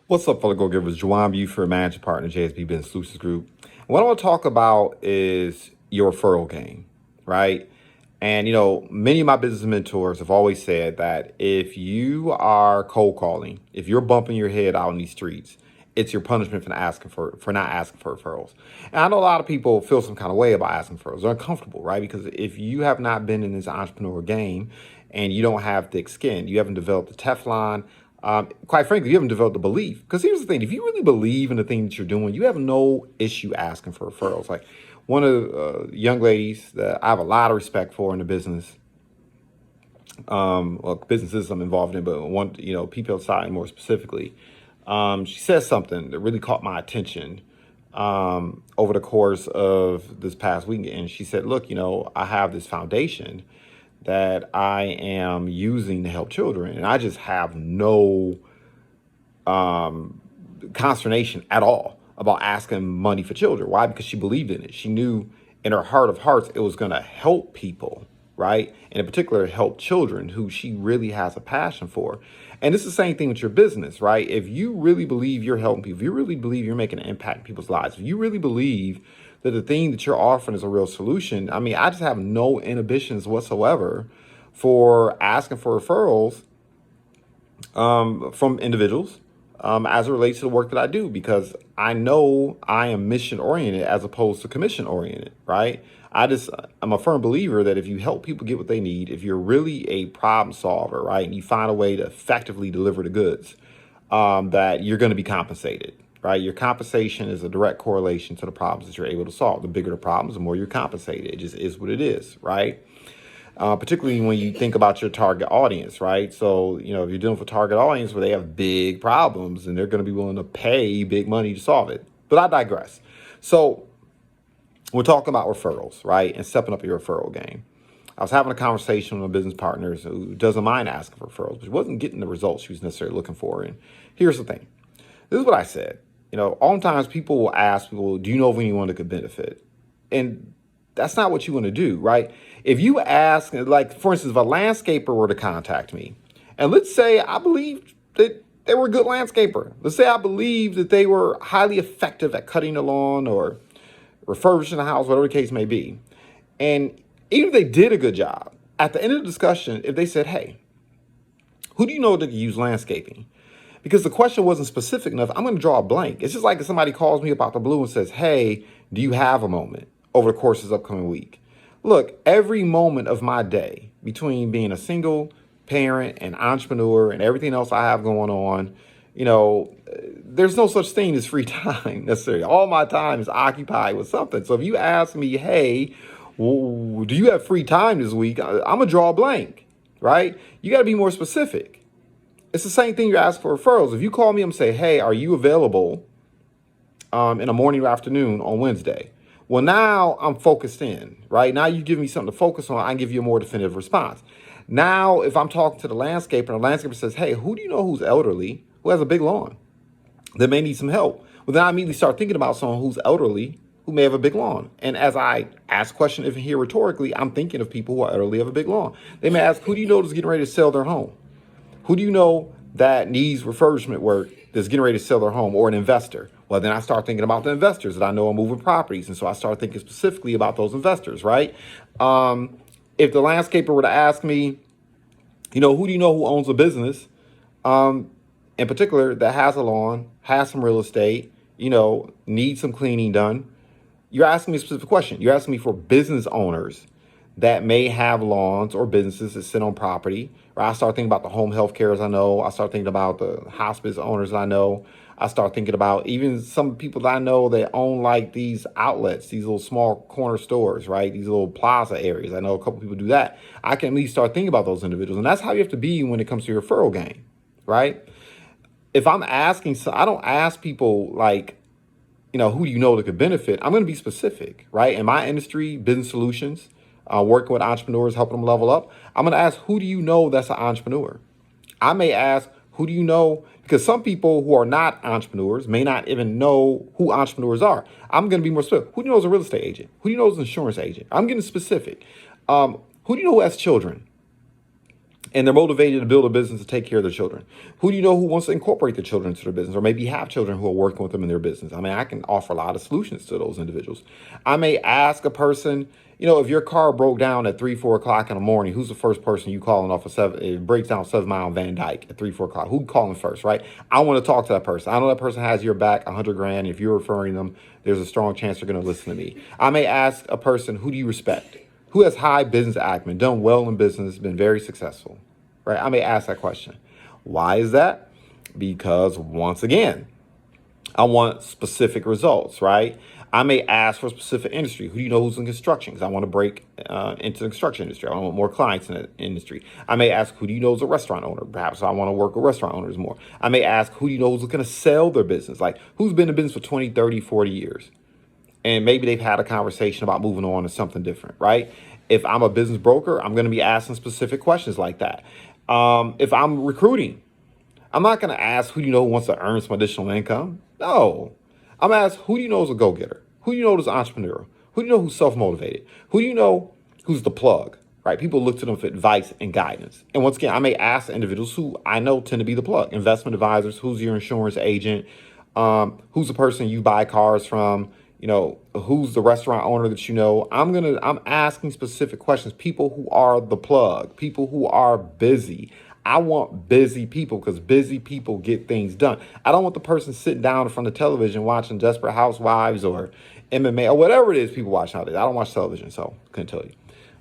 What's up, fellow go-givers? JuJuan Buford, managing partner, JSB Business Solutions Group. What I want to talk about is your referral game, right? And, many of my business mentors have always said that if you are cold calling, if you're bumping your head out in these streets, it's your punishment for not asking for referrals. And I know a lot of people feel some kind of way about asking for referrals. They're uncomfortable, right? Because if you have not been in this entrepreneurial game and you don't have thick skin, you haven't developed the Teflon, quite frankly, you haven't developed the belief. Because here's the thing, if you really believe in the thing that you're doing, you have no issue asking for referrals. Like one of the young ladies that I have a lot of respect for in the business, businesses I'm involved in, but one, people side more specifically, she says something that really caught my attention over the course of this past weekend. She said, look, I have this foundation that I am using to help children, and I just have no consternation at all about asking money for children. Why? Because she believed in it. She knew in her heart of hearts it was going to help people, right? And in particular, help children who she really has a passion for. And it's the same thing with your business, right? If you really believe you're helping people, if you really believe you're making an impact in people's lives, if you really believe that the thing that you're offering is a real solution, I mean, I just have no inhibitions whatsoever for asking for referrals from individuals as it relates to the work that I do, because I know I am mission oriented as opposed to commission oriented, right? I'm a firm believer that if you help people get what they need, if you're really a problem solver, right, and you find a way to effectively deliver the goods, that you're going to be compensated, right? Your compensation is a direct correlation to the problems that you're able to solve. The bigger the problems, the more you're compensated. It just is what it is, right? Particularly when you think about your target audience, right? So, if you're dealing with a target audience where they have big problems and they're going to be willing to pay big money to solve it. But I digress. So we're talking about referrals, right? And stepping up your referral game. I was having a conversation with a business partner who doesn't mind asking for referrals, but she wasn't getting the results she was necessarily looking for. And here's the thing. This is what I said. Oftentimes people will ask people, do you know of anyone that could benefit? And that's not what you want to do, right? If you ask, like, for instance, if a landscaper were to contact me, and let's say I believed that they were a good landscaper. Let's say I believed that they were highly effective at cutting the lawn or refurbishing the house, whatever the case may be. And even if they did a good job, at the end of the discussion, if they said, hey, who do you know that can use landscaping? Because the question wasn't specific enough, I'm going to draw a blank. It's just like if somebody calls me about the blue and says, hey, do you have a moment over the course of this upcoming week? Look, every moment of my day between being a single parent and entrepreneur and everything else I have going on, there's no such thing as free time necessarily. All my time is occupied with something. So if you ask me, hey, do you have free time this week? I'm going to draw a blank, right? You got to be more specific. It's the same thing you ask for referrals. If you call me and say, hey, are you available in the morning or afternoon on Wednesday? Well, now I'm focused in, right? Now you give me something to focus on. I can give you a more definitive response. Now, if I'm talking to the landscaper and the landscaper says, hey, who do you know who's elderly, who has a big lawn, that may need some help? Well, then I immediately start thinking about someone who's elderly, who may have a big lawn. And as I ask the question, even here rhetorically, I'm thinking of people who are elderly, have a big lawn. They may ask, who do you know that's getting ready to sell their home? Who do you know that needs refurbishment work that's getting ready to sell their home, or an investor? Well, then I start thinking about the investors that I know are moving properties. And so I start thinking specifically about those investors, right? If the landscaper were to ask me, who do you know who owns a business, in particular, that has a lawn, has some real estate, needs some cleaning done, you're asking me a specific question. You're asking me for business owners that may have lawns or businesses that sit on property. Right? I start thinking about the home health cares I know. I start thinking about the hospice owners I know. I start thinking about even some people that I know that own like these outlets, these little small corner stores, right? These little plaza areas. I know a couple people do that. I can at least start thinking about those individuals. And that's how you have to be when it comes to your referral game, right? If I'm asking, so I don't ask people like, who do you know that could benefit? I'm going to be specific, right? In my industry, business solutions, working with entrepreneurs, helping them level up, I'm going to ask, who do you know that's an entrepreneur? I may ask, who do you know? Because some people who are not entrepreneurs may not even know who entrepreneurs are. I'm going to be more specific. Who do you know is a real estate agent? Who do you know is an insurance agent? I'm getting specific. Who do you know who has children? and they're motivated to build a business to take care of their children. Who do you know who wants to incorporate their children into their business, or maybe have children who are working with them in their business? I mean, I can offer a lot of solutions to those individuals. I may ask a person, if your car broke down at 3, 4 o'clock in the morning, who's the first person you calling off it breaks down 7 Mile Van Dyke at 3, 4 o'clock? Who calling first, right? I want to talk to that person. I know that person has your back, 100 grand. If you're referring them, there's a strong chance they're going to listen to me. I may ask a person, who do you respect? Who has high business acumen, done well in business, been very successful, right? I may ask that question. Why is that? Because once again, I want specific results, right? I may ask for a specific industry. Who do you know who's in construction? Because I want to break into the construction industry. I want more clients in the industry. I may ask, who do you know is a restaurant owner? Perhaps I want to work with restaurant owners more. I may ask, who do you know who's looking to sell their business? Like, who's been in business for 20, 30, 40 years? And maybe they've had a conversation about moving on to something different, right? If I'm a business broker, I'm going to be asking specific questions like that. If I'm recruiting, I'm not going to ask, who do you know who wants to earn some additional income? No. I'm going to ask, who do you know is a go-getter? Who do you know is entrepreneurial? Who do you know who's self-motivated? Who do you know who's the plug, right? People look to them for advice and guidance. And once again, I may ask individuals who I know tend to be the plug. Investment advisors, who's your insurance agent? Who's the person you buy cars from? Who's the restaurant owner that you know? I'm asking specific questions. People who are the plug, people who are busy. I want busy people, because busy people get things done. I don't want the person sitting down in front of television watching Desperate Housewives or MMA or whatever it is people watch nowadays. I don't watch television, so couldn't tell you.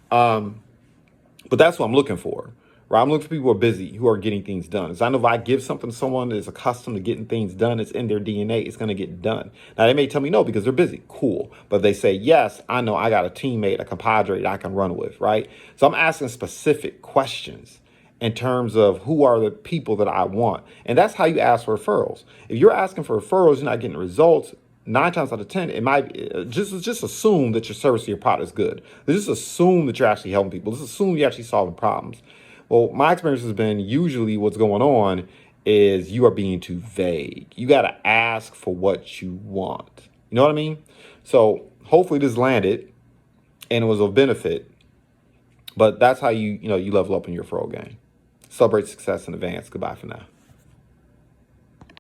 But that's what I'm looking for, right? I'm looking for people who are busy, who are getting things done. Because I know if I give something to someone that is accustomed to getting things done, it's in their DNA, it's going to get done. Now, they may tell me no because they're busy. Cool. But if they say, yes, I know I got a teammate, a compadre that I can run with, right? So I'm asking specific questions in terms of who are the people that I want. And that's how you ask for referrals. If you're asking for referrals, you're not getting results, 9 times out of 10, it might just assume that your service or your product is good. Just assume that you're actually helping people. Just assume you're actually solving problems. Well, my experience has been usually what's going on is you are being too vague. You got to ask for what you want. You know what I mean? So hopefully this landed and it was of benefit. But that's how you level up in your referral game. Celebrate success in advance. Goodbye for now.